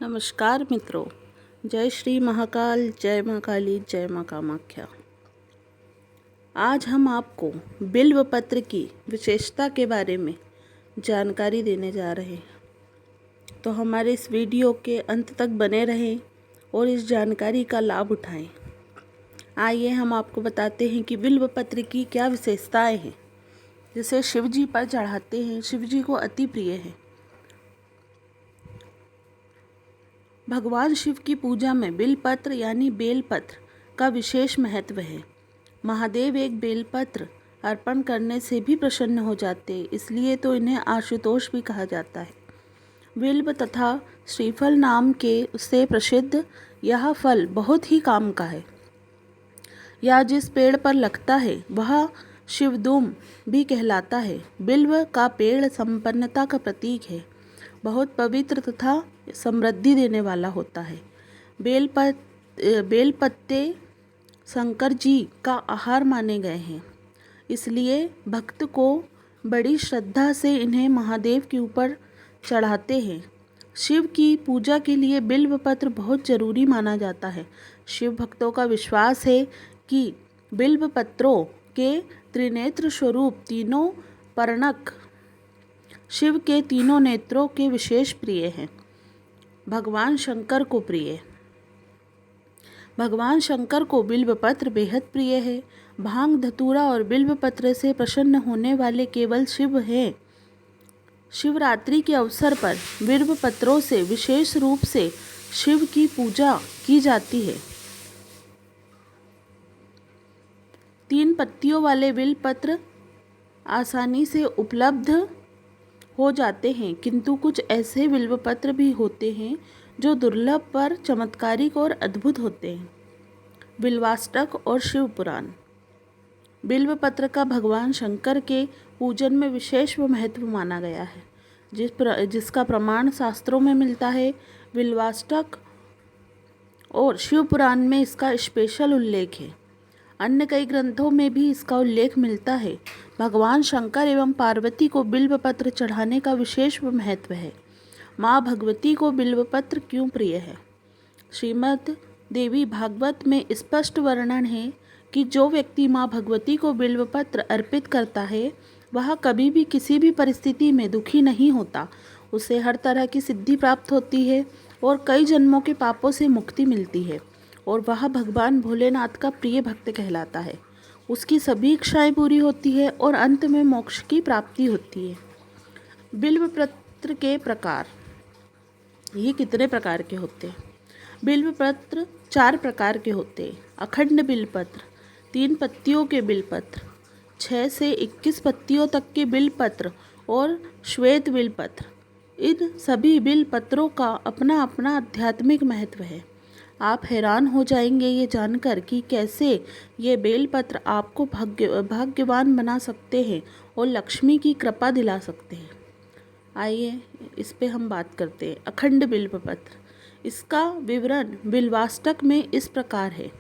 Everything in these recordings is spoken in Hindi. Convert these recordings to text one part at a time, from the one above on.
नमस्कार मित्रों, जय श्री महाकाल, जय माँ काली, जय माँ कामाख्या। आज हम आपको बिल्व पत्र की विशेषता के बारे में जानकारी देने जा रहे हैं, तो हमारे इस वीडियो के अंत तक बने रहें और इस जानकारी का लाभ उठाएं। आइए हम आपको बताते हैं कि बिल्व पत्र की क्या विशेषताएं हैं, जिसे शिव जी पर चढ़ाते हैं, शिव जी को अति प्रिय है। भगवान शिव की पूजा में बिलपत्र यानी बेलपत्र का विशेष महत्व है। महादेव एक बेलपत्र अर्पण करने से भी प्रसन्न हो जाते, इसलिए तो इन्हें आशुतोष भी कहा जाता है। बिल्व तथा श्रीफल नाम के से प्रसिद्ध यह फल बहुत ही काम का है। यह जिस पेड़ पर लगता है वह शिवदूम भी कहलाता है। बिल्व का पेड़ संपन्नता का प्रतीक है, बहुत पवित्र तथा समृद्धि देने वाला होता है। बेलपत्ते शंकर जी का आहार माने गए हैं, इसलिए भक्त को बड़ी श्रद्धा से इन्हें महादेव के ऊपर चढ़ाते हैं। शिव की पूजा के लिए बिल्व पत्र बहुत जरूरी माना जाता है। शिव भक्तों का विश्वास है कि बिल्व पत्रों के त्रिनेत्र स्वरूप तीनों पर्णक शिव के तीनों नेत्रों के विशेष प्रिय हैं। भगवान शंकर को प्रिय, भगवान शंकर को बिल्व पत्र बेहद प्रिय है। भांग, धतूरा और बिल्व पत्र से प्रसन्न होने वाले केवल शिव हैं। शिवरात्रि के अवसर पर बिल्व पत्रों से विशेष रूप से शिव की पूजा की जाती है। 3 पत्तियों वाले बिल्व पत्र आसानी से उपलब्ध हो जाते हैं, किंतु कुछ ऐसे बिल्व पत्र भी होते हैं जो दुर्लभ पर चमत्कारिक और अद्भुत होते हैं। बिल्वाष्टक और शिव पुराण। बिल्व पत्र का भगवान शंकर के पूजन में विशेष महत्व माना गया है, जिसका प्रमाण शास्त्रों में मिलता है। बिल्वाष्टक और शिव पुराण में इसका स्पेशल उल्लेख है। अन्य कई ग्रंथों में भी इसका उल्लेख मिलता है। भगवान शंकर एवं पार्वती को बिल्व पत्र चढ़ाने का विशेष महत्व है। माँ भगवती को बिल्व पत्र क्यों प्रिय है? श्रीमद् देवी भागवत में स्पष्ट वर्णन है कि जो व्यक्ति माँ भगवती को बिल्व पत्र अर्पित करता है वह कभी भी किसी भी परिस्थिति में दुखी नहीं होता। उसे हर तरह की सिद्धि प्राप्त होती है और कई जन्मों के पापों से मुक्ति मिलती है, और वह भगवान भोलेनाथ का प्रिय भक्त कहलाता है। उसकी सभी इच्छाएं पूरी होती है और अंत में मोक्ष की प्राप्ति होती है। बिल्व पत्र के प्रकार, ये कितने प्रकार के होते हैं? बिल्व पत्र 4 प्रकार के होते हैं। अखंड बिल्वपत्र, 3 पत्तियों के बिल्वपत्र, 6 से 21 पत्तियों तक के बिल्वपत्र और श्वेत बिल्वपत्र। इन सभी बिल्वपत्रों का अपना अपना आध्यात्मिक महत्व है। आप हैरान हो जाएंगे ये जानकर कि कैसे ये बेलपत्र आपको भाग्यवान बना सकते हैं और लक्ष्मी की कृपा दिला सकते हैं। आइए इस पे हम बात करते हैं। अखंड बिल्वपत्र, इसका विवरण बिल्वाष्टक में इस प्रकार है।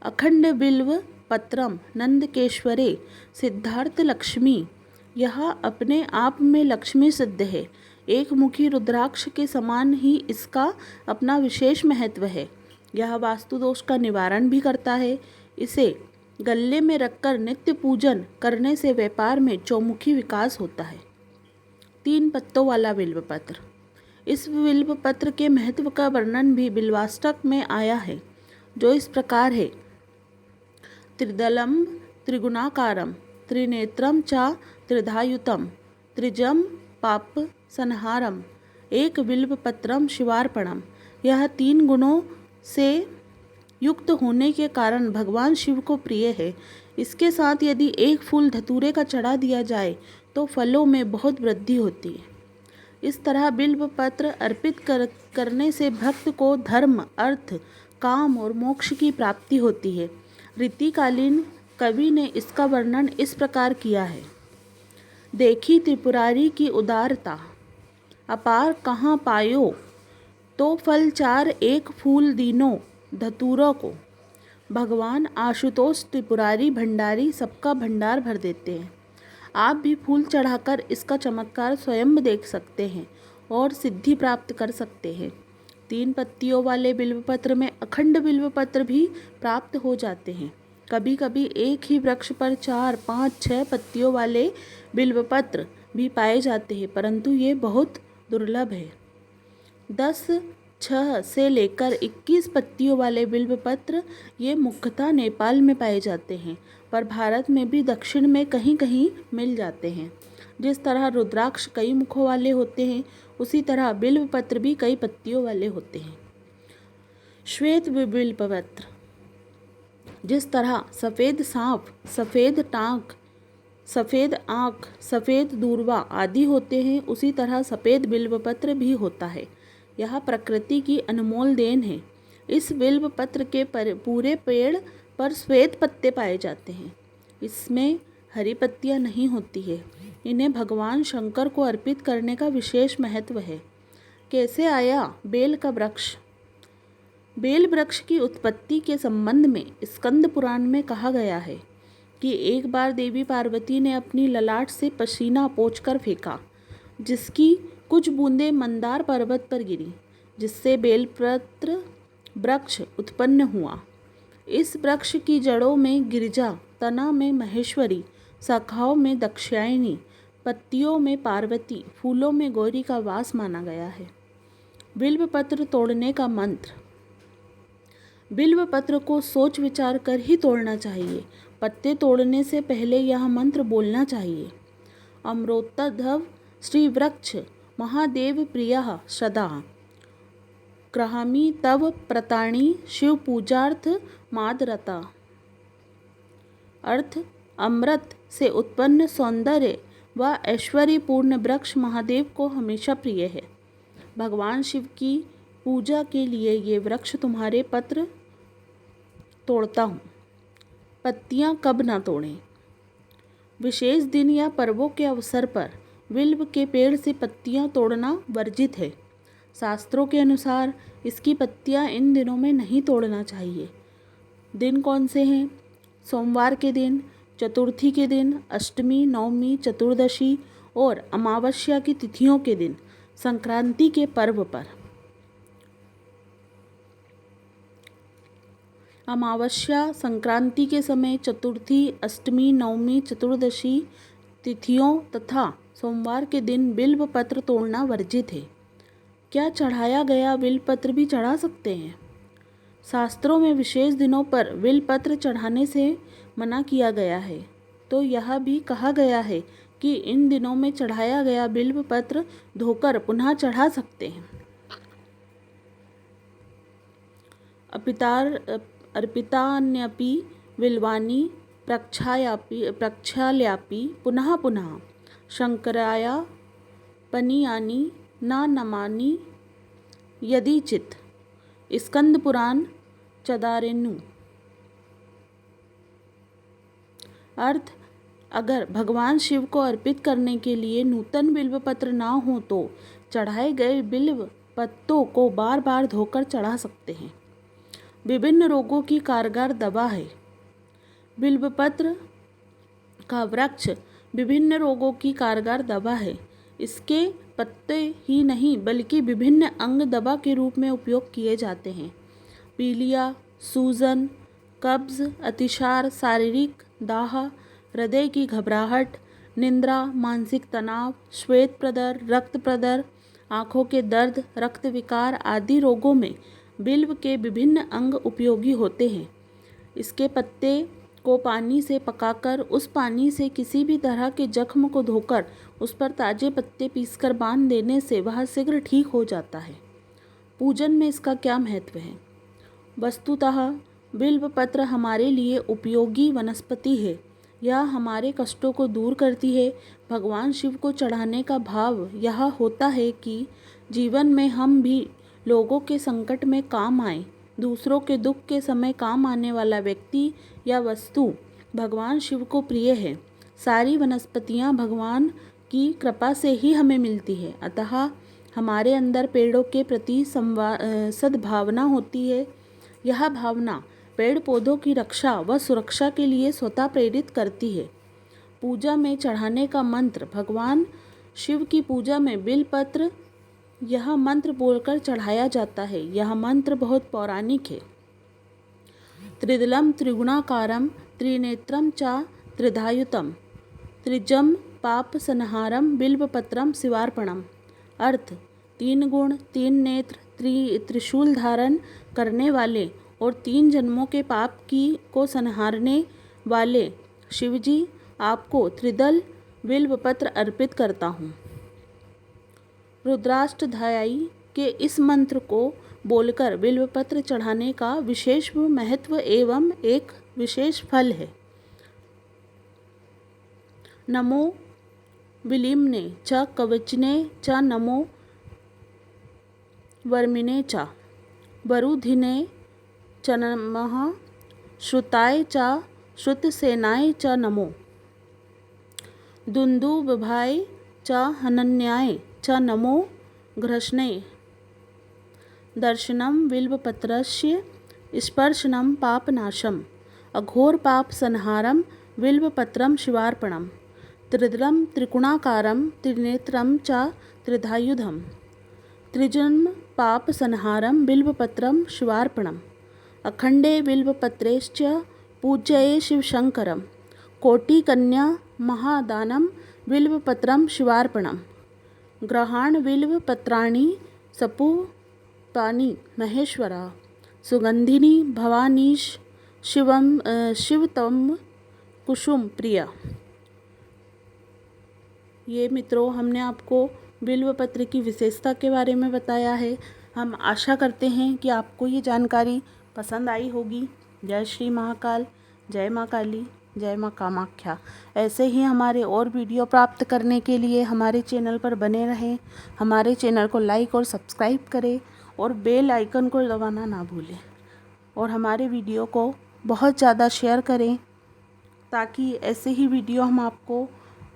अखंड बिल्व पत्रम नंदकेश्वरे सिद्धार्थ लक्ष्मी, यह अपने आप में लक्ष्मी सिद्ध है। एक मुखी रुद्राक्ष के समान ही इसका अपना विशेष महत्व है। यह वास्तु दोष का निवारण भी करता है। इसे गले में रखकर नित्य पूजन करने से व्यापार में चौमुखी विकास होता है। 3 पत्तों वाला बिल्व पत्र, इस बिल्व पत्र के महत्व का वर्णन भी बिल्वाष्टक में आया है, जो इस प्रकार है। त्रिदलम त्रिगुणाकारम त्रिनेत्रम च त्रिधायुतम त्रिजम पाप संहारम एक बिल्व पत्रम शिवार्पणम। यह 3 गुणों से युक्त होने के कारण भगवान शिव को प्रिय है। इसके साथ यदि एक फूल धतूरे का चढ़ा दिया जाए तो फलों में बहुत वृद्धि होती है। इस तरह बिल्व पत्र अर्पित करने से भक्त को धर्म, अर्थ, काम और मोक्ष की प्राप्ति होती है। रीतिकालीन कवि ने इसका वर्णन इस प्रकार किया है। देखी त्रिपुरारी की उदारता, अपार कहाँ पायो, तो फल 4 एक फूल दीनो धतूरों को। भगवान आशुतोष त्रिपुरारी भंडारी सबका भंडार भर देते हैं। आप भी फूल चढ़ाकर इसका चमत्कार स्वयं देख सकते हैं और सिद्धि प्राप्त कर सकते हैं। 3 पत्तियों वाले बिल्वपत्र में अखंड बिल्वपत्र भी प्राप्त हो जाते हैं। कभी कभी एक ही वृक्ष पर 4, 5, 6 पत्तियों वाले बिल्वपत्र भी पाए जाते हैं, परंतु ये बहुत दुर्लभ है। 10, 6 से लेकर 21 पत्तियों वाले बिल्वपत्र ये मुख्यतः नेपाल में पाए जाते हैं, पर भारत में भी दक्षिण में कहीं कहीं मिल जाते हैं। जिस तरह रुद्राक्ष कई मुखों वाले होते हैं, उसी तरह बिल्वपत्र भी कई पत्तियों वाले होते हैं। श्वेत बिल्वपत्र, जिस तरह सफ़ेद सांप, सफ़ेद टाँक, सफ़ेद आँख, सफ़ेद दूर्वा आदि होते हैं, उसी तरह सफ़ेद बिल्वपत्र भी होता है। यह प्रकृति की अनमोल देन है। इस बिल्वपत्र के पूरे पेड़ पर श्वेत पत्ते पाए जाते हैं। इसमें हरी पत्तियां नहीं होती है। इन्हें भगवान शंकर को अर्पित करने का विशेष महत्व है। कैसे आया बेल का वृक्ष? बेल वृक्ष की उत्पत्ति के संबंध में स्कंद पुराण में कहा गया है कि एक बार देवी पार्वती ने अपनी ललाट से पसीना पोंछकर फेंका, जिसकी कुछ बूंदें मंदार पर्वत पर गिरी, जिससे बेलपत्र वृक्ष उत्पन्न हुआ। इस वृक्ष की जड़ों में गिरिजा, तना में महेश्वरी, शाखाओं में दाक्षायणी, पत्तियों में पार्वती, फूलों में गौरी का वास माना गया है। बिल्वपत्र तोड़ने का मंत्र। बिल्वपत्र को सोच विचार कर ही तोड़ना चाहिए। पत्ते तोड़ने से पहले यह मंत्र बोलना चाहिए। अमृतोद्भव श्री वृक्ष महादेव प्रियः सदा ग्रहामि तव प्रताणी शिव पूजार्थ मादरता। अर्थ, अमृत से उत्पन्न सौंदर्य व ऐश्वर्यपूर्ण वृक्ष महादेव को हमेशा प्रिय है। भगवान शिव की पूजा के लिए ये वृक्ष तुम्हारे पत्र तोड़ता हूँ। पत्तियाँ कब न तोड़ें? विशेष दिन या पर्वों के अवसर पर बिल्व के पेड़ से पत्तियाँ तोड़ना वर्जित है। शास्त्रों के अनुसार इसकी पत्तियाँ इन दिनों में नहीं तोड़ना चाहिए। दिन कौन से हैं? सोमवार के दिन, चतुर्थी के दिन, अष्टमी, नवमी, चतुर्दशी और अमावस्या की तिथियों के दिन, संक्रांति के पर्व पर। अमावस्या, संक्रांति के समय, चतुर्थी, अष्टमी, नवमी, चतुर्दशी तिथियों तथा सोमवार के दिन बिल्वपत्र तोड़ना वर्जित है। क्या चढ़ाया गया बिल्वपत्र भी चढ़ा सकते हैं? शास्त्रों में विशेष दिनों पर बिल्वपत्र चढ़ाने से मना किया गया है, तो यह भी कहा गया है कि इन दिनों में चढ़ाया गया बिल्वपत्र धोकर पुनः चढ़ा सकते हैं। अर्पितान्यपि बिल्वानि प्रक्षाल्यापि पुनः पुनः शंकराय पनीयानि न नमानि यदिचित्। स्कंद पुराण चदारेनु। अर्थ, अगर भगवान शिव को अर्पित करने के लिए नूतन बिल्वपत्र ना हो तो चढ़ाए गए बिल्व पत्तों को बार बार धोकर चढ़ा सकते हैं। विभिन्न रोगों की कारगर दवा है। बिल्वपत्र का वृक्ष विभिन्न रोगों की कारगर दवा है। इसके पत्ते ही नहीं बल्कि विभिन्न अंग दवा के रूप में उपयोग किए जाते हैं। पीलिया, सूजन, कब्ज, अतिसार, शारीरिक दाह, हृदय की घबराहट, निद्रा, मानसिक तनाव, श्वेत प्रदर, रक्त प्रदर, आँखों के दर्द, रक्त विकार आदि रोगों में बिल्व के विभिन्न अंग उपयोगी होते हैं। इसके पत्ते को पानी से पकाकर उस पानी से किसी भी तरह के जख्म को धोकर उस पर ताजे पत्ते पीसकर बांध देने से वह शीघ्र ठीक हो जाता है। पूजन में इसका क्या महत्व है? वस्तुतः बिल्वपत्र हमारे लिए उपयोगी वनस्पति है। यह हमारे कष्टों को दूर करती है। भगवान शिव को चढ़ाने का भाव यह होता है कि जीवन में हम भी लोगों के संकट में काम आए। दूसरों के दुख के समय काम आने वाला व्यक्ति या वस्तु भगवान शिव को प्रिय है। सारी वनस्पतियाँ भगवान की कृपा से ही हमें मिलती है, अतः हमारे अंदर पेड़ों के प्रति सद्भावना होती है। यह भावना पेड़ पौधों की रक्षा व सुरक्षा के लिए स्वतः प्रेरित करती है। पूजा में चढ़ाने का मंत्र। भगवान शिव की पूजा में बिल्वपत्र यह मंत्र बोलकर चढ़ाया जाता है। यह मंत्र बहुत पौराणिक है। त्रिदलम त्रिगुणाकारम त्रिनेत्रम च त्रिधायुतम त्रिजम पाप संहारम बिल्वपत्रम शिवार्पणम। अर्थ: 3 गुण, 3 नेत्र, त्रिशूल धारण करने वाले और 3 जन्मों के पाप को संहारने वाले शिवजी, आपको त्रिदल बिल्वपत्र अर्पित करता हूँ। रुद्राष्टध्यायी के इस मंत्र को बोलकर बिल्वपत्र चढ़ाने का विशेष महत्व एवं एक विशेष फल है। नमो विलिम्ने च कवचने च नमो वर्मिने च वरुधिने च नमः श्रुताय च श्रुतसेनाय च नमो दुन्दुभभाय च हनन्याय च नमो घृष्णे। दर्शनम बिल्वपत्रस्य स्पर्शनम पापनाशम अघोर पाप संहारम बिल्वपत्रम शिवार्पणम। त्रिदलम त्रिगुणाकारम त्रिनेत्रम च त्रिधायुधम त्रिजन्म पाप संहारम बिल्वपत्रम शिवार्पणम। अखंडे बिल्वपत्रेश्च पूज्यये शिवशंकरम कोटिकन्या महादानम बिल्वपत्रम शिवार्पणम। ग्रहाण बिल्वपत्राणि सपूपानि महेश्वरा सुगंधिनी भवानीश शिवतम कुसुम प्रिया। ये मित्रों, हमने आपको बिल्वपत्र की विशेषता के बारे में बताया है। हम आशा करते हैं कि आपको ये जानकारी पसंद आई होगी। जय श्री महाकाल, जय माँ काली, जय माँ कामाख्या। ऐसे ही हमारे और वीडियो प्राप्त करने के लिए हमारे चैनल पर बने रहें। हमारे चैनल को लाइक और सब्सक्राइब करें और बेल आइकन को दबाना ना भूलें। और हमारे वीडियो को बहुत ज़्यादा शेयर करें ताकि ऐसे ही वीडियो हम आपको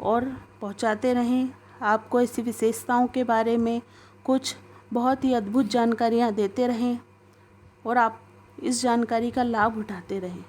और पहुंचाते रहें। आपको ऐसी विशेषताओं के बारे में कुछ बहुत ही अद्भुत जानकारियां देते रहें और आप इस जानकारी का लाभ उठाते रहें।